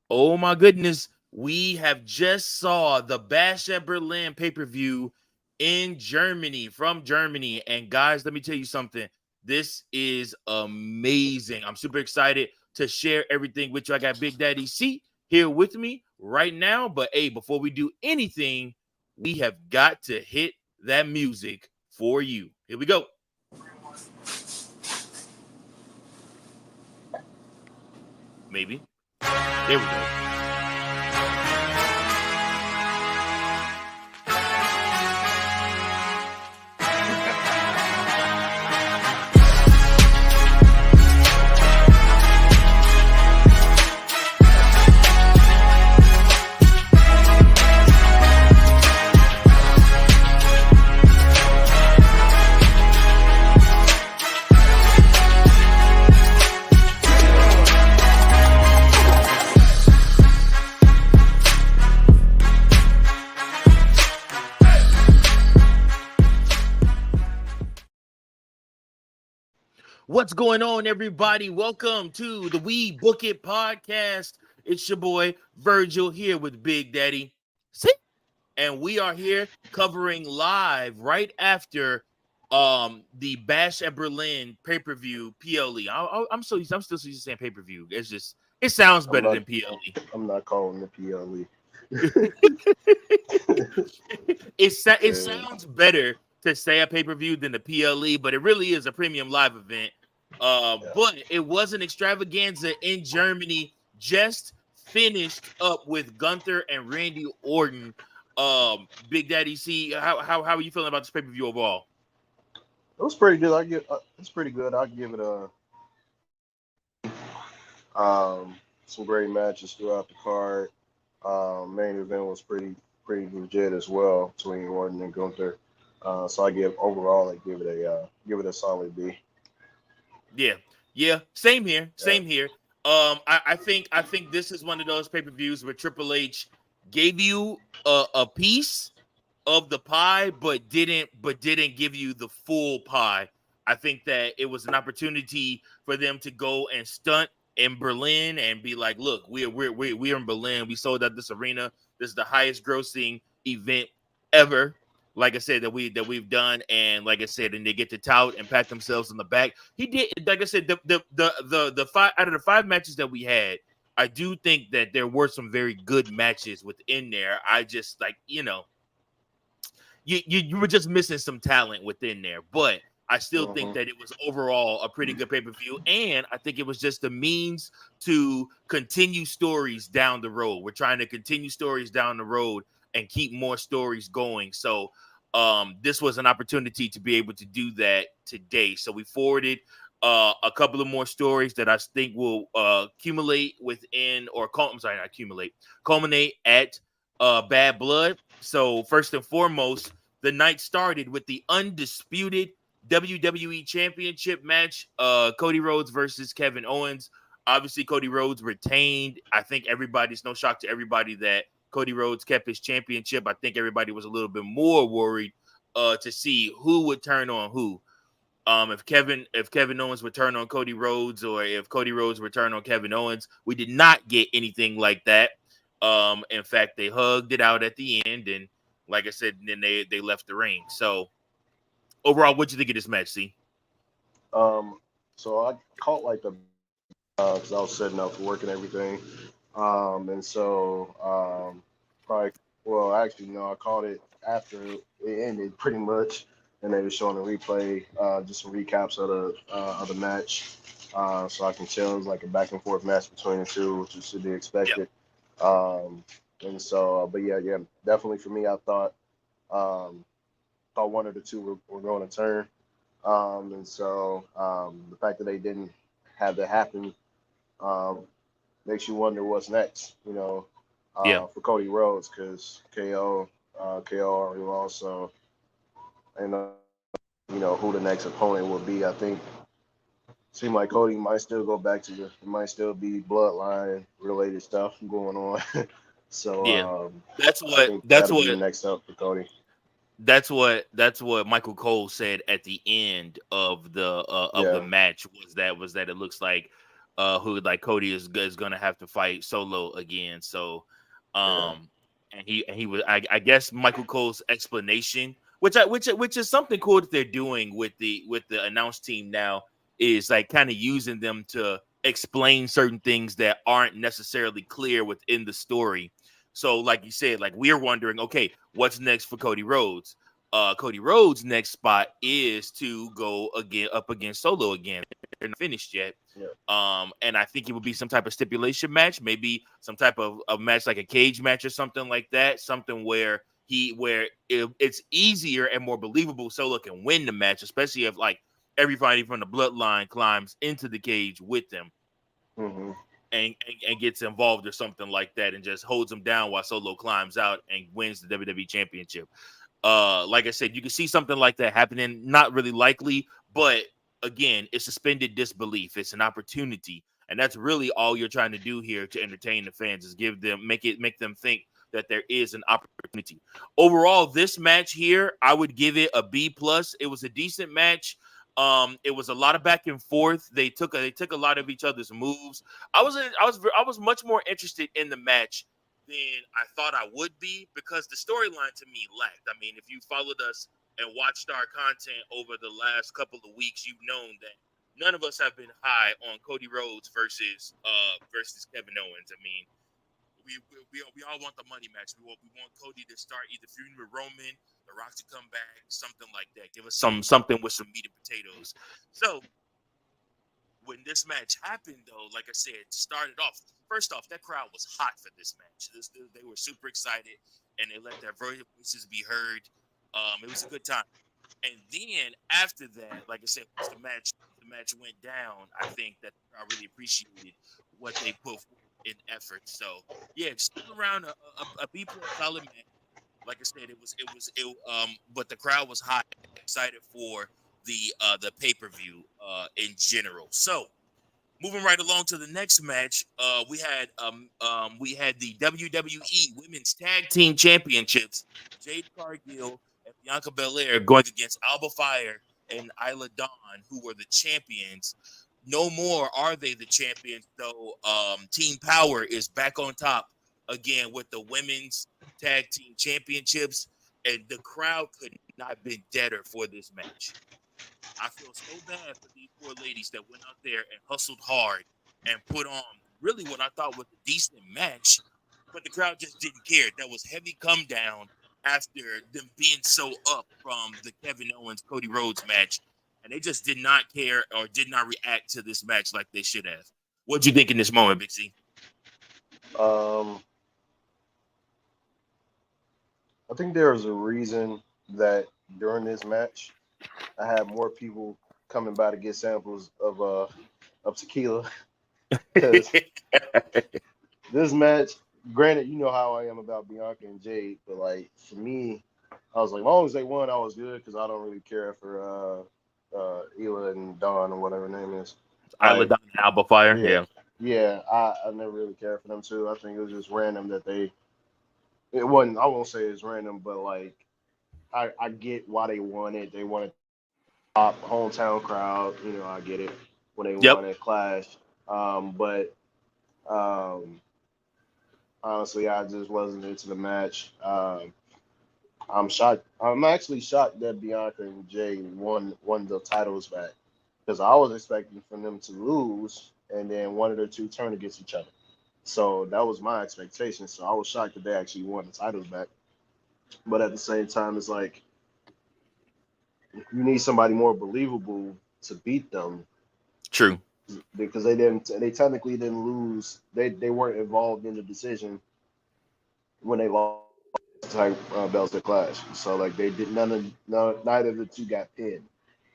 Oh my goodness. We have just saw the Bash at Berlin pay-per-view in Germany, from Germany. And guys, let me tell you something. This is amazing. I'm super excited to share everything with you. I got Big Daddy C here with me right now. But hey, before we do anything, we have got to hit that music for you. Here we go. Maybe. There we go. What's going on, everybody? Welcome to the We Book It podcast. It's your boy Virgil here with Big Daddy C, and we are here covering live right after the Bash at Berlin pay-per-view PLE. I'm still used to saying pay-per-view. It sounds better than PLE. I'm not calling it PLE. It sounds better to say a pay-per-view than the PLE, but it really is a premium live event. But it was an extravaganza in Germany, just finished up with Gunther and Randy Orton. Big Daddy C, how are you feeling about this pay-per-view overall? It was pretty good. It's pretty good. I'll give it some great matches throughout the card. Main event was pretty legit as well between Orton and Gunther. So I give it a solid B. Yeah. Same here. I think this is one of those pay-per-views where Triple H gave you a piece of the pie, but didn't give you the full pie. I think that it was an opportunity for them to go and stunt in Berlin and be like, look, we're in Berlin. We sold out this arena. This is the highest grossing event ever. Like I said, that we've done, and like I said, and they get to tout and pat themselves on the back. He did, like I said, the five out of the 5 matches that we had, I do think that there were some very good matches within there. I just you were just missing some talent within there, but I still think that it was overall a pretty good pay-per-view, and I think it was just a means to continue stories down the road. We're trying to continue stories down the road and keep more stories going. So this was an opportunity to be able to do that today. So we forwarded a couple of more stories that I think will culminate at Bad Blood. So first and foremost, the night started with the undisputed WWE Championship match, Cody Rhodes versus Kevin Owens. Obviously, Cody Rhodes retained. I think it's no shock to everybody that Cody Rhodes kept his championship. I think everybody was a little bit more worried to see who would turn on who. If Kevin Owens would turn on Cody Rhodes, or if Cody Rhodes would turn on Kevin Owens. We did not get anything like that. In fact, they hugged it out at the end, and like I said, then they left the ring. So overall, what'd you think of this match, C? So I caught because I was setting up for work and everything. And so I caught it after it ended pretty much, and they were showing a replay, just some recaps of the match. So I can tell it was like a back and forth match between the two, which is to be expected. Yep. And so, but yeah, definitely for me, I thought one of the two were going to turn. And so the fact that they didn't have that happen makes you wonder what's next, for Cody Rhodes, because KO already lost, so and who the next opponent will be. I think it seems like Cody might still go back to it might still be bloodline related stuff going on. So that's what the next up for Cody. That's what Michael Cole said at the end of the match was that it looks like who like Cody is going to have to fight Solo again. So, and he was, I guess Michael Cole's explanation, which is something cool that they're doing with the announce team now, is like kind of using them to explain certain things that aren't necessarily clear within the story. So, like you said, like we're wondering, okay, what's next for Cody Rhodes? Cody Rhodes' next spot is to go up against Solo again. They're not finished yet. And I think it would be some type of stipulation match, maybe some type of match like a cage match or something like that. Something where it's easier and more believable Solo can win the match, especially if like everybody from the bloodline climbs into the cage with them. Mm-hmm. And gets involved or something like that, and just holds him down while Solo climbs out and wins the WWE Championship. Like I said, you can see something like that happening. Not really likely, but again, it's suspended disbelief. It's an opportunity, and that's really all you're trying to do here to entertain the fans, is make them think that there is an opportunity. Overall, this match here, I would give it a B+. It was a decent match. It was a lot of back and forth. They took a lot of each other's moves. I was much more interested in the match than I thought I would be, because the storyline to me lacked. I mean, if you followed us and watched our content over the last couple of weeks, you've known that none of us have been high on Cody Rhodes versus Kevin Owens. I mean, we all want the money match. We want Cody to start either feuding with Roman, The Rock to come back, something like that. Give us something with some meat and potatoes. So when this match happened, though, like I said, started off. First off, that crowd was hot for this match. They were super excited, and they let their voices be heard. It was a good time. And then after that, like I said, once the match went down, I think that I really appreciated what they put forth in effort. So yeah, just around a B+ solid match. Like I said, but the crowd was hot, excited for the pay-per-view in general. So moving right along to the next match, we had the WWE Women's Tag Team Championships. Jade Cargill and Bianca Belair going against Alba Fire and Isla Dawn, who were the champions. No more are they the champions, though. Team Power is back on top again with the Women's Tag Team Championships, and the crowd could not have been deader for this match. I feel so bad for these poor ladies that went out there and hustled hard and put on really what I thought was a decent match, but the crowd just didn't care. That was heavy come down after them being so up from the Kevin Owens Cody Rhodes match, and they just did not care or did not react to this match like they should have. What'd you think in this moment, Big C? I think there was a reason that during this match, I had more people coming by to get samples of tequila. Because this match, granted, you know how I am about Bianca and Jade, but like for me, I was like, as long as they won, I was good, because I don't really care for Ela and Dawn or whatever her name is. Isla Dawn and Alba Fire, yeah. I never really cared for them too. I think it was just random that it wasn't. I won't say it's random, but like I get why they won it. They wanted top hometown crowd. You know, I get it when they won at Clash. But honestly, I just wasn't into the match. I'm shocked. I'm actually shocked that Bianca and Jay won the titles back, because I was expecting for them to lose and then one of the two turn against each other. So that was my expectation. So I was shocked that they actually won the titles back. But at the same time, it's like you need somebody more believable to beat them. True. Because they technically didn't lose. They weren't involved in the decision when they lost belts at Clash. So like they did neither of the two got pinned.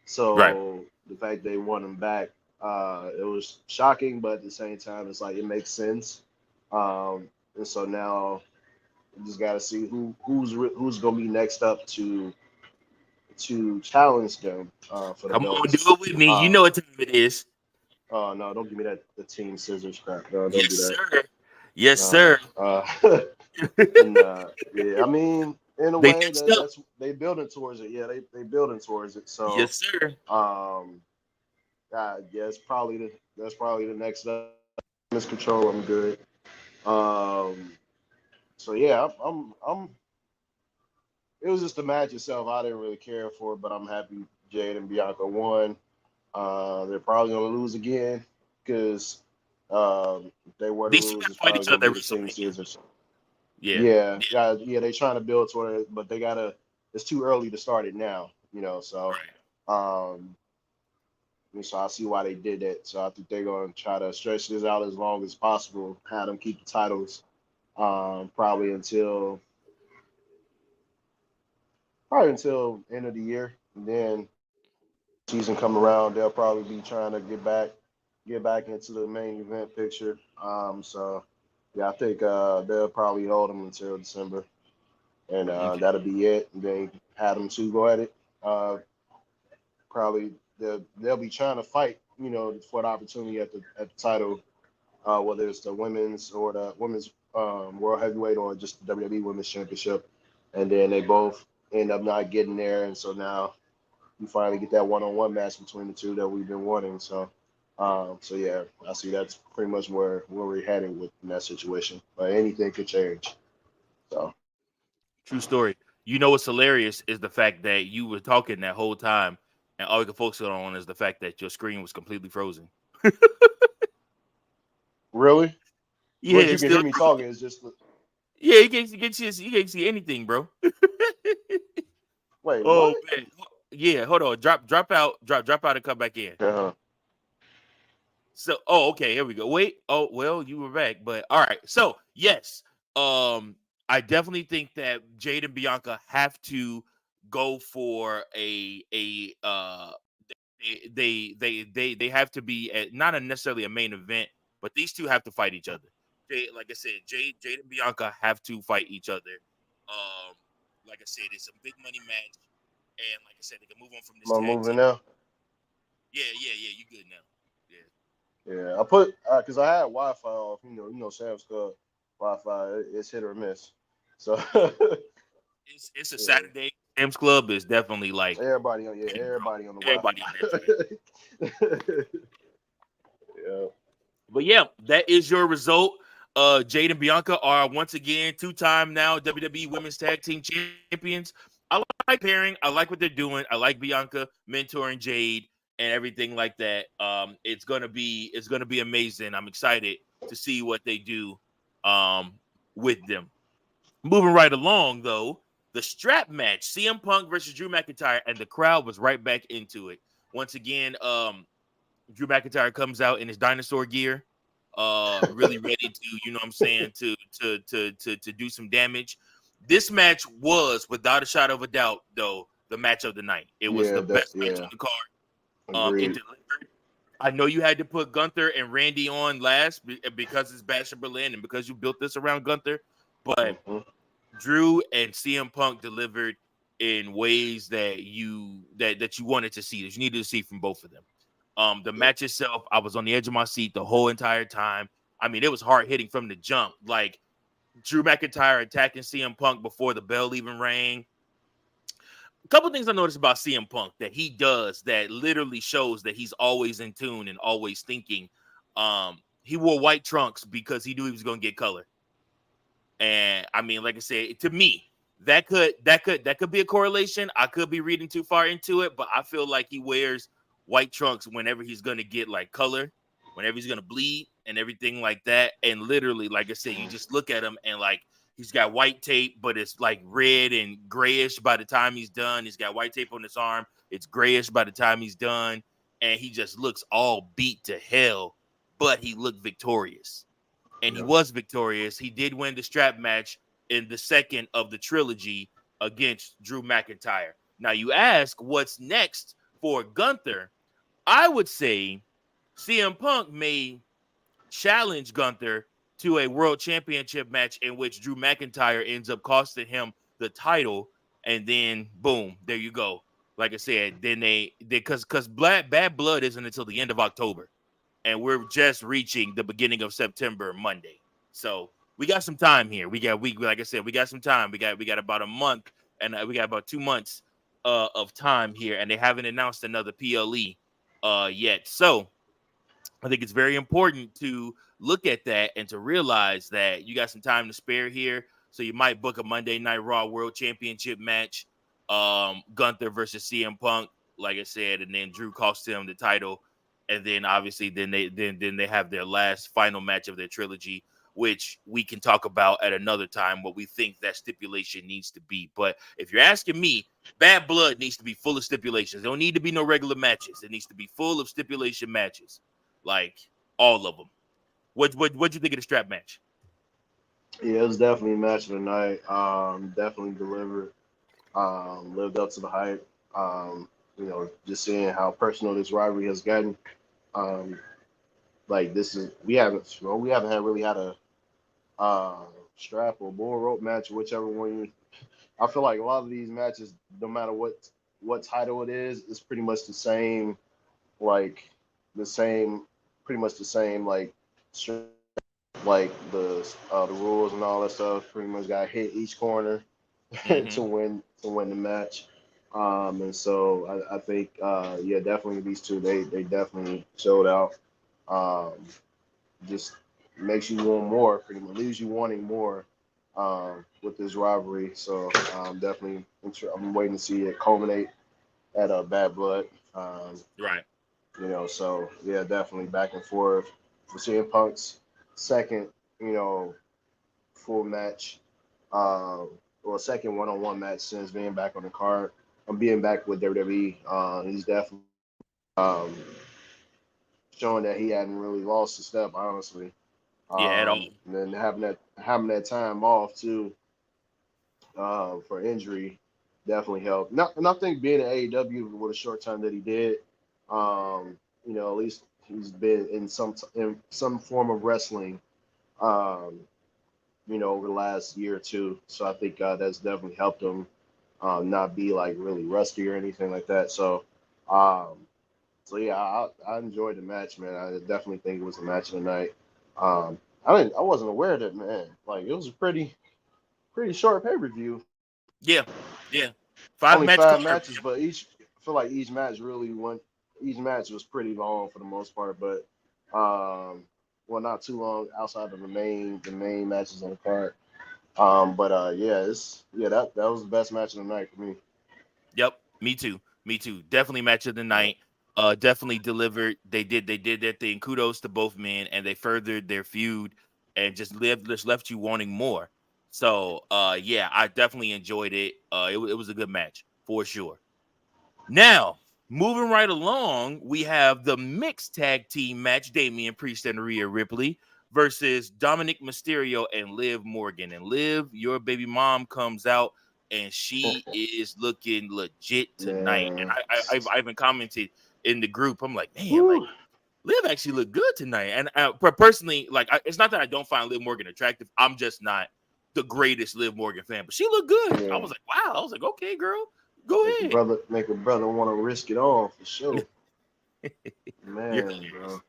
So the fact they won them back, it was shocking, but at the same time, it's like it makes sense. And so now we just got to see who's gonna be next up to challenge them for the Come belts. on, do it with me. You know what time it is. Oh no! Don't give me the team scissors crap. No, don't yes, do that. Sir. Yes, sir. Yeah, I mean, in a way, that's they building towards it. Yeah, they building towards it. So yes, sir. Yeah, that's probably the next up. Miss Control, I'm good. Um, so yeah, I'm. It was just the match itself. I didn't really care for it, but I'm happy Jade and Bianca won. They're probably gonna lose again because if they were to These two lose, have it's fight probably each gonna other be every the Team WrestleMania. Scissors. Yeah. Yeah. They're trying to build toward it, but they gotta. It's too early to start it now, So, Right. um, so I see why they did that. So I think they're gonna try to stretch this out as long as possible, have them keep the titles, probably until end of the year, and then season come around, they'll probably be trying to get back into the main event picture. So yeah, I think they'll probably hold them until December, and Okay. that'll be it. And then have them two go at it. Uh, Probably they'll be trying to fight, for the opportunity at the title, whether it's the women's or the women's world heavyweight or just the WWE Women's Championship, and then they both end up not getting there, and so now you finally get that one-on-one match between the two that we've been wanting. So yeah, I see that's pretty much where we're heading with in that situation. But anything could change. So True story. You know what's hilarious is the fact that you were talking that whole time, and all you can focus on is the fact that your screen was completely frozen. really, Yeah, but you it's can still hear me frozen. talking. It's just Yeah, you can't see anything, bro. wait, Oh what? man. Yeah, hold on. Drop out and come back in. Uh-huh. So, okay, here we go. Wait, well, you were back, but all right. So, yes, I definitely think that Jade and Bianca have to go for they have to be not necessarily a main event, but these two have to fight each other. Like I said, Jade and Bianca have to fight each other. Um, like I said, it's a big money match, and like I said, they can move on from this Am I tag moving team. now? Yeah. You good now? Yeah. Yeah, I put because I had Wi-Fi off. Sam's Club Wi-Fi. It's hit or miss. So It's a yeah, Saturday. Sam's Club is definitely like getting broke. everybody on the Everybody on that joint. Wi-Fi. Yeah. But yeah, that is your result. Jade and Bianca are once again two-time now WWE Women's Tag Team Champions. I like pairing. I like what they're doing. I like Bianca mentoring Jade and everything like that. It's gonna be amazing. I'm excited to see what they do with them. Moving right along, though, the strap match, CM Punk versus Drew McIntyre, and the crowd was right back into it. Once again, Drew McIntyre comes out in his dinosaur gear, really ready to, you know what I'm saying, to do some damage. This match was, without a shadow of a doubt, though, the match of the night. It was the best match on the card. It Agreed. delivered. I know you had to put Gunther and Randy on last because it's Bash in Berlin and because you built this around Gunther, but Hmm. Drew and CM Punk delivered in ways that you wanted to see, that you needed to see from both of them. The Yeah. match itself, I was on the edge of my seat the whole entire time. I mean, it was hard hitting from the jump. Like Drew McIntyre attacking CM Punk before the bell even rang. A couple things I noticed about CM Punk that he does that literally shows that he's always in tune and always thinking. He wore white trunks because he knew he was going to get color. And I mean, like I said, to me, that could be a correlation. I could be reading too far into it, but I feel like he wears white trunks whenever he's gonna get like color, whenever he's gonna bleed and everything like that. And literally, like I said, you just look at him and like he's got white tape, but it's like red and grayish by the time he's done. He's got white tape on his arm, it's grayish by the time he's done, and he just looks all beat to hell, but he looked victorious and he Yeah. was victorious. He did win the strap match in the second of the trilogy against Drew McIntyre. Now, you ask what's next for Gunther. I would say CM Punk may challenge Gunther to a world championship match in which Drew McIntyre ends up costing him the title. And then, boom, there you go. Like I said, then because Bad Blood isn't until the end of October and we're just reaching the beginning of September Monday. So we got some time here. We like I said, we got some time. We got about a month and we got about 2 months of time here, and they haven't announced another PLE. yet. So I think it's very important to look at that and to realize that you got some time to spare here. So you might book a Monday Night Raw World Championship match, Gunther versus CM Punk, like I said, and then Drew cost him the title, and then obviously then they have their last final match of their trilogy, which we can talk about at another time what we think that stipulation needs to be. But if you're asking me, Bad Blood needs to be full of stipulations. There don't need to be no regular matches. It needs to be full of stipulation matches. Like all of them. What you think of the strap match? Yeah, it was definitely a match of the night. Definitely delivered. Lived up to the hype. Just seeing how personal this rivalry has gotten. Um, like this is we haven't really had a strap or bull rope match, whichever one you. I feel like a lot of these matches, no matter what title it is, it's pretty much the same. Like pretty much the same. Like the rules and all that stuff. Pretty much got to hit each corner Mm-hmm. to win the match. And so I think definitely these two they definitely showed out. Um, just makes you want more, pretty much leaves you wanting more with this rivalry. So definitely I'm waiting to see it culminate at a Bad Blood. Right. So yeah, definitely back and forth. We're seeing Punk's second, full match, or second one-on-one match since being back on the card. I'm being back with WWE. He's definitely um, showing that he hadn't really lost a step, honestly. Yeah, at all. And then having that time off too for injury definitely helped. And I think being at AEW with a short time that he did, at least he's been in some form of wrestling, over the last year or two. So I think that's definitely helped him not be like really rusty or anything like that. Um, so yeah, I enjoyed the match, man. I definitely think it was a match of the night. I wasn't aware that, man. Like it was a pretty short pay-per-view. Yeah. Yeah. Five Only match five card. matches, but I feel like each match really went. Each match was pretty long for the most part, but not too long outside of the main matches on the card. That was the best match of the night for me. Yep. Me too. Me too. Definitely match of the Yeah. night. Definitely delivered. They did their thing. Kudos to both men, and they furthered their feud and just left you wanting more. So yeah, I definitely enjoyed it. It was a good match for sure. Now, moving right along, we have the mixed tag team match: Damian Priest and Rhea Ripley versus Dominik Mysterio and Liv Morgan. And Liv, your baby mom, comes out and she is looking legit tonight. And Man. I even commented in the group. I'm like, man, like Whew. Liv actually looked good tonight. And personally, like, it's not that I don't find Liv Morgan attractive. I'm just not the greatest Liv Morgan fan, but she looked good. I Yeah. was like, wow. I was like, okay, girl, go ahead. Make a brother want to risk it all for sure. You're Man, hilarious. bro.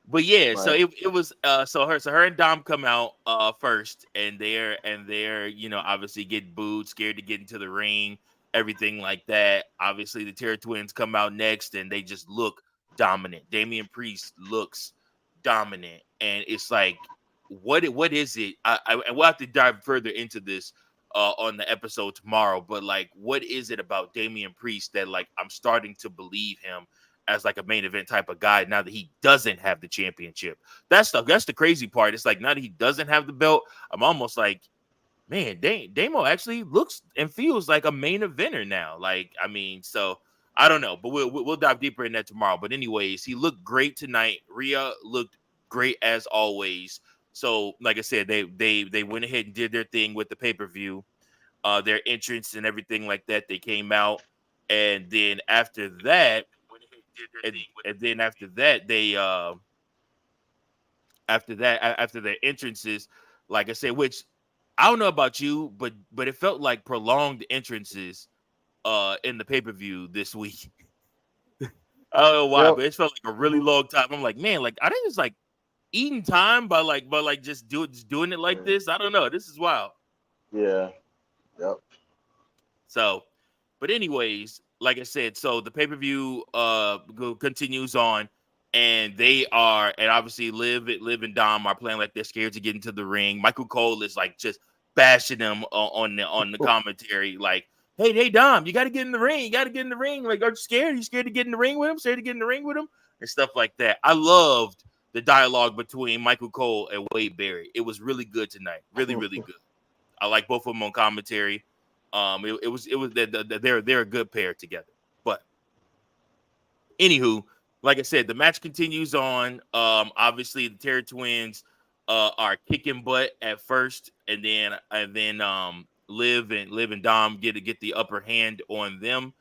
But yeah, so Like, it was so her and Dom come out first, and they're obviously get booed, scared to get into the ring, everything like that. Obviously the Terror Twins come out next and they just look dominant. Damian Priest looks dominant, and it's like what is it? And we'll have to dive further into this on the episode tomorrow, but like what is it about Damian Priest that like I'm starting to believe him as like a main event type of guy now that he doesn't have the championship? That's the crazy part. It's like now that he doesn't have the belt, I'm almost like, man, Damo actually looks and feels like a main eventer now. Like, I mean, so I don't know, but we'll dive deeper in that tomorrow. But anyways, he looked great tonight. Rhea looked great as always. So, like I said, they went ahead and did their thing with the pay-per-view, their entrance and everything like that. They came out, and then after that, and then after that, they after their entrances, like I said, which I don't know about you, but it felt like prolonged entrances in the pay-per-view this week. I don't know why, yep. but it felt like a really long time. I'm like, man, like I think it's like eating time by just doing it like this. I don't know. This is wild. Yeah. Yep. So, but anyways, like I said, so the pay-per-view continues on, and obviously Liv and Dom are playing like they're scared to get into the ring. Michael Cole is like just bashing them on the commentary, like, hey Dom, you got to get in the ring. You got to get in the ring. Like, are you scared? You scared to get in the ring with him? Scared to get in the ring with him? And stuff like that. I loved the dialogue between Michael Cole and Wade Barrett. It was really good tonight. Really, really good. I like both of them on commentary. They're a good pair together. But anywho, like I said, the match continues on. Obviously the Terror Twins are kicking butt at first, and then Liv and Dom get the upper hand on them.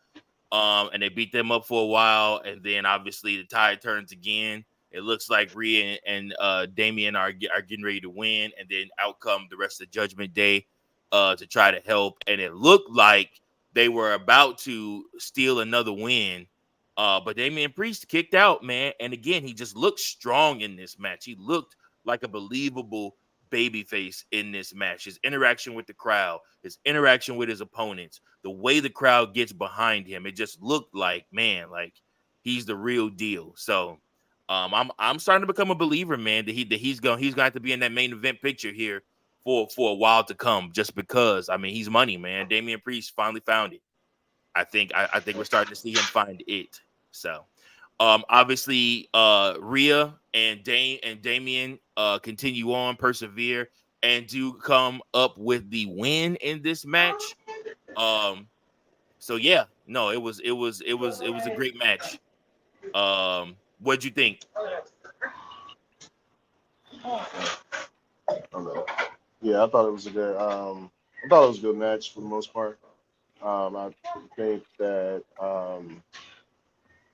And they beat them up for a while, and then obviously the tide turns again. It looks like Rhea and Damien are getting ready to win, and then out come the rest of Judgment Day to try to help. And it looked like they were about to steal another win, but Damian Priest kicked out, man. And again, he just looked strong in this match. He looked like a believable babyface in this match. His interaction with the crowd, his interaction with his opponents, the way the crowd gets behind him, it just looked like, man, like he's the real deal. So I'm starting to become a believer, man, that he's going to have to be in that main event picture here for a while to come, just because, I mean, he's money, man. Damian Priest finally found it. I think we're starting to see him find it. So obviously Rhea and Damien continue on, persevere, and do come up with the win in this match. So yeah, no, it was a great match. What'd you think? Yeah, I thought it was a good match for the most part. I think that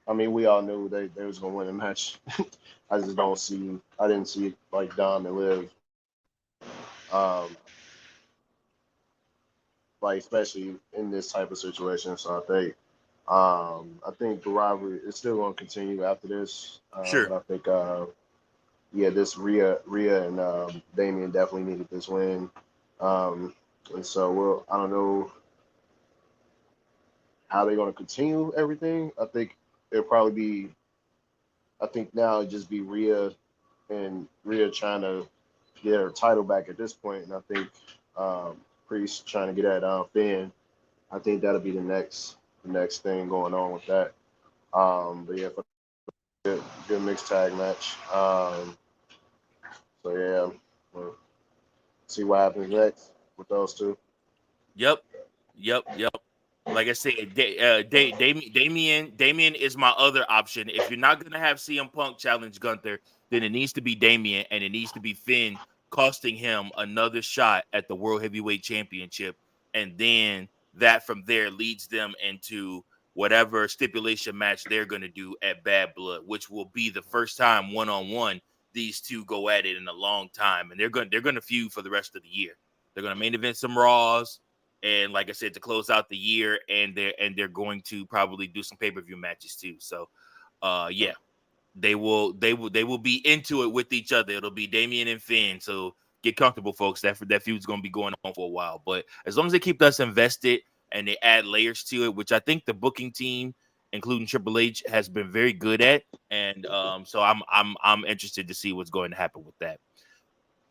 I mean, we all knew they was gonna win the match. I didn't see like Dom and Liv, like especially in this type of situation. So I think the rivalry is still gonna continue after this. Sure. But I think this Rhea and Damien definitely needed this win. And so I don't know how they're gonna continue everything. I think it'll probably be. I think now it'd just be Rhea trying to get her title back at this point, and I think Priest trying to get at Finn. I think that'll be the next thing going on with that. But yeah, for good mixed tag match. So yeah, we'll see what happens next with those two. Yep. Like I said, Damien is my other option. If you're not gonna have CM Punk challenge Gunther, then it needs to be Damien, and it needs to be Finn, costing him another shot at the World Heavyweight Championship, and then that from there leads them into whatever stipulation match they're gonna do at Bad Blood, which will be the first time one-on-one these two go at it in a long time, and they're gonna feud for the rest of the year. They're gonna main event some Raws. And like I said, to close out the year, and they're going to probably do some pay-per-view matches too. So, yeah, they will be into it with each other. It'll be Damien and Finn. So get comfortable, folks. That feud's going to be going on for a while. But as long as they keep us invested and they add layers to it, which I think the booking team, including Triple H, has been very good at, and so I'm interested to see what's going to happen with that.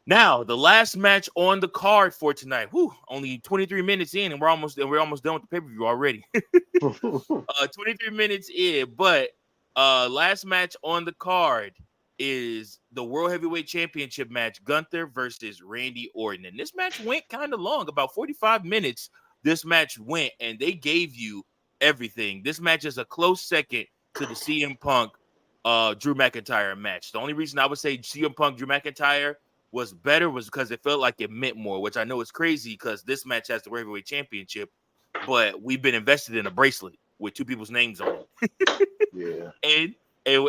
Now, the last match on the card for tonight. Only 23 minutes in, and we're almost done with the pay-per-view already. 23 minutes in, but last match on the card is the World Heavyweight Championship match, Gunther versus Randy Orton. And this match went kind of long, about 45 minutes this match went, and they gave you everything. This match is a close second to the CM Punk Drew McIntyre match. The only reason I would say CM Punk Drew McIntyre was better was because it felt like it meant more, which I know is crazy because this match has the World Heavyweight Championship, but we've been invested in a bracelet with two people's names on it. Yeah. And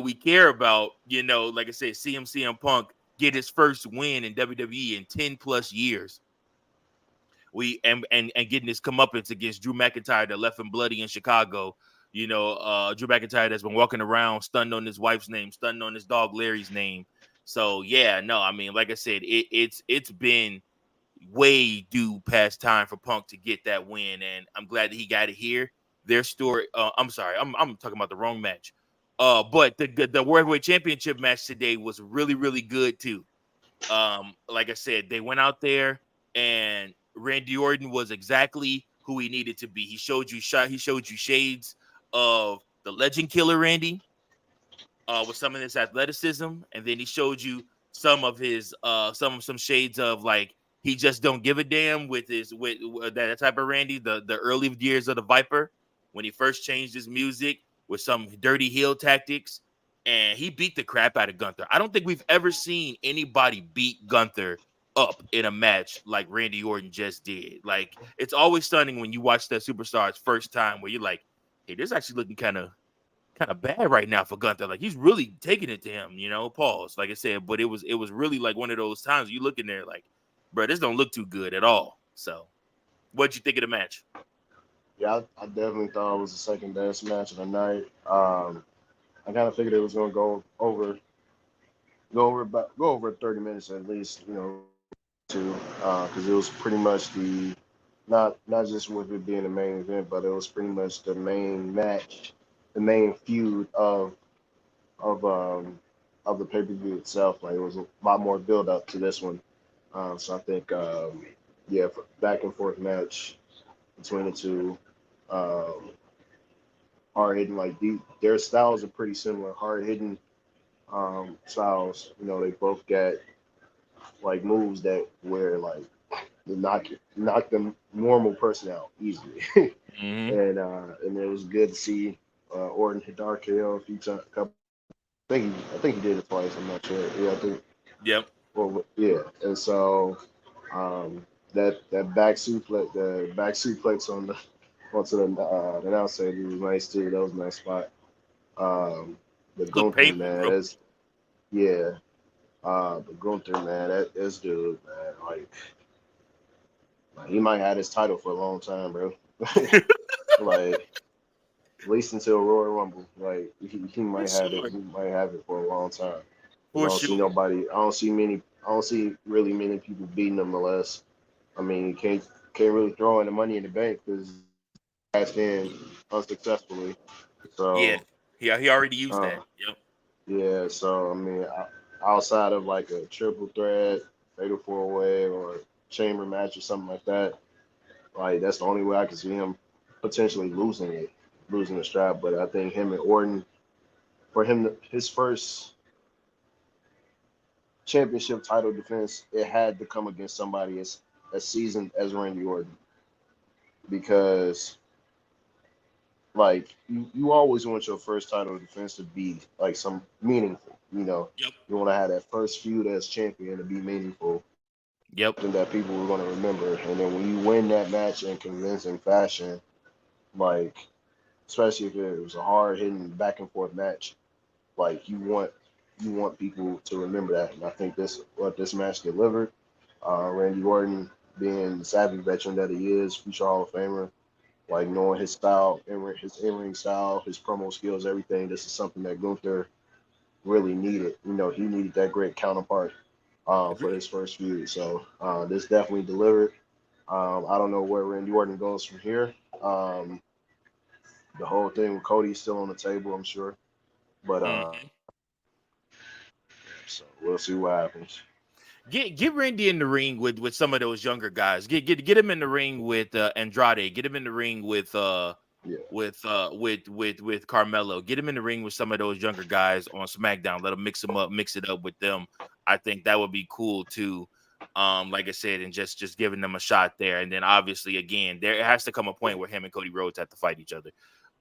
we care about, like I said, CM Punk get his first win in WWE in 10 plus years. We and getting his comeuppance against Drew McIntyre that left him bloody in Chicago. Drew McIntyre that's been walking around stunned on his wife's name, stunned on his dog Larry's name. So yeah, no, I mean, like I said, it's been way due past time for Punk to get that win, and I'm glad that he got it here. their story. I'm sorry, I'm talking about the wrong match. But the World Heavyweight Championship match today was really, really good too. Like I said, they went out there and Randy Orton was exactly who he needed to be. He showed you shades of the legend killer Randy, with some of his athleticism, and then he showed you some of his some shades of like he just don't give a damn with that type of Randy, the early years of the Viper when he first changed his music with some dirty heel tactics, and he beat the crap out of Gunther. I don't think we've ever seen anybody beat Gunther up in a match like Randy Orton just did. Like, it's always stunning when you watch that superstar's first time where you're like, hey, this actually looking kind of bad right now for Gunther. Like, he's really taking it to him, pause, like I said. But it was really like one of those times you look in there like, bro, this don't look too good at all. So what'd you think of the match? Yeah, I definitely thought it was the second best match of the night. I kind of figured it was going to go over 30 minutes at least, too, because it was pretty much not just with it being the main event, but it was pretty much the main match, the main feud of um of the pay per view itself. Like, it was a lot more build up to this one. So I think, yeah, back and forth match between the two. Um, Hard hitting, like their styles are pretty similar. Hard hitting styles. They both got like moves that where like they knock the normal person out easily. Mm-hmm. And it was good to see Orton hit RKO a few times. I think he did it twice. I'm not sure. Yeah, I think. Yep. Well, yeah, and so that back suplex onto the announcer was nice too. That was a nice spot. The Look Gunther, painful, man, bro. yeah. The Gunther, man, this dude, man, like, he might have his title for a long time, bro. Like, at least until Royal Rumble. Like, he For might have it. sure. He might have it for a long time. 'Cause I For don't see sure. nobody. I don't see many. I don't see really many people beating him unless. I mean, you can't really throw in the Money in the Bank because cashed in unsuccessfully. Yeah. So, Yeah, he already used uh, that. Yep. yeah. So I mean, outside of like a triple threat, fatal four way, or chamber match or something like that, like that's the only way I can see him potentially losing the strap. But I think him and Orton, for his first championship title defense, it had to come against somebody as seasoned as Randy Orton, because like you always want your first title defense to be like some meaningful. Yep. You want to have that first feud as champion to be meaningful, Yep. something that people were going to remember. And then when you win that match in convincing fashion, like, especially if it was a hard hitting back and forth match, like you want people to remember that. And I think this match delivered. Randy Orton, being the savvy veteran that he is, future Hall of Famer, like knowing his style, his in-ring style, his promo skills, everything. This is something that Gunther really needed. He needed that great counterpart for Agreed. his first feud. So this definitely delivered. I don't know where Randy Orton goes from here. The whole thing with Cody is still on the table, I'm sure. But Mm-hmm. so we'll see what happens. Get Randy in the ring with some of those younger guys. Get him in the ring with Andrade. Get him in the ring Yeah. with Carmelo. Get him in the ring with some of those younger guys on SmackDown. Let him mix it up with them. I think that would be cool too. Like I said, and just giving them a shot there. And then obviously, again, there has to come a point where him and Cody Rhodes have to fight each other.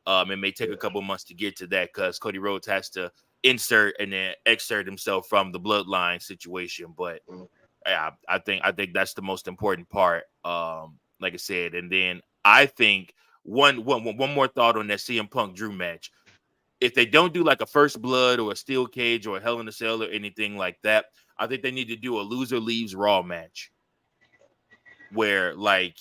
It may take Yeah. a couple months to get to that because Cody Rhodes has to insert and then exert himself from the bloodline situation. But Mm. yeah, I think that's the most important part. Like I said, and then I think one more thought on that CM Punk Drew match. If they don't do like a First Blood or a Steel Cage or a Hell in a Cell or anything like that, I think they need to do a loser leaves Raw match where like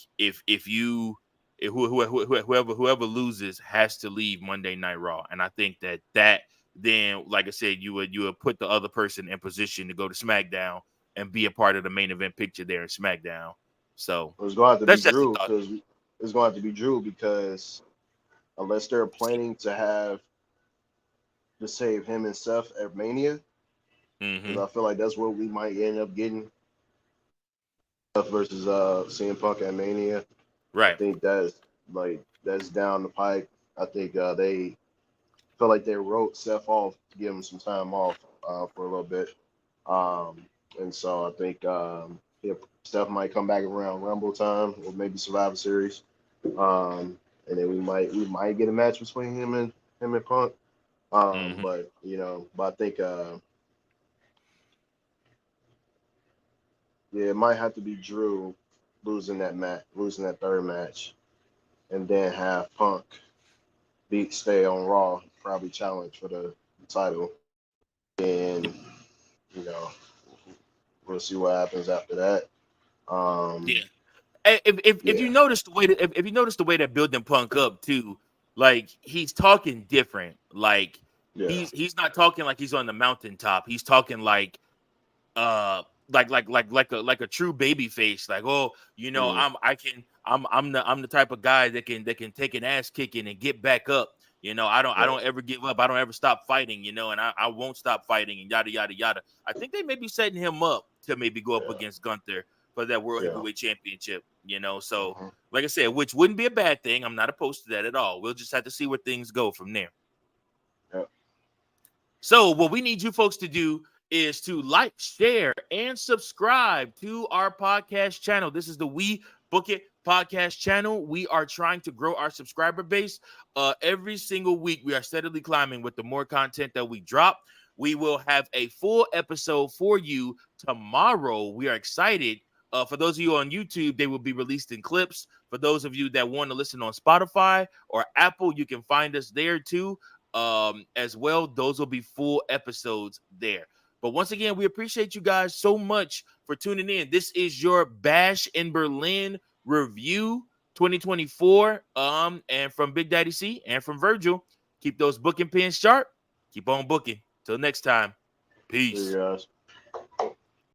whoever loses has to leave Monday Night Raw, and I think that then, like I said, you would put the other person in position to go to SmackDown and be a part of the main event picture there in SmackDown. So It's going to have to be that's just a Drew thought. because it's going to have to be Drew because unless they're planning to save him and Seth at Mania, because I feel like that's what we might end up getting. Seth versus CM Punk at Mania. Right. I think that's down the pike. I think they felt like they wrote Seth off to give him some time off for a little bit. And so I think Steph might come back around Rumble time or maybe Survivor Series. And then we might get a match between him and Punk. But I think it might have to be Drew losing that third match, and then have Punk stay on Raw, probably challenge for the title. And you know, we'll see what happens after that. Yeah. If you notice the way that if you notice the way that building Punk up too, like he's talking different. Like he's not talking like he's on the mountaintop. He's talking like like a true baby face. Like, oh, I'm the type of guy that can take an ass kicking and get back up. I don't ever give up. I don't ever stop fighting, and I won't stop fighting and yada yada yada. I think they may be setting him up to maybe go up against Gunther for that World Heavyweight Championship, So like I said, which wouldn't be a bad thing. I'm not opposed to that at all. We'll just have to see where things go from there. Yep. So what we need you folks to do is to like, share, and subscribe to our podcast channel. This is the We Book It podcast channel. We are trying to grow our subscriber base. Every single week, we are steadily climbing with the more content that we drop. We will have a full episode for you tomorrow. We are excited. For those of you on YouTube, they will be released in clips. For those of you that want to listen on Spotify or Apple, you can find us there too. As well, those will be full episodes there. But once again, we appreciate you guys so much for tuning in. This is your Bash in Berlin review 2024. And from Big Daddy C and from Virgil, keep those booking pins sharp. Keep on booking. Till next time. Peace. See you guys.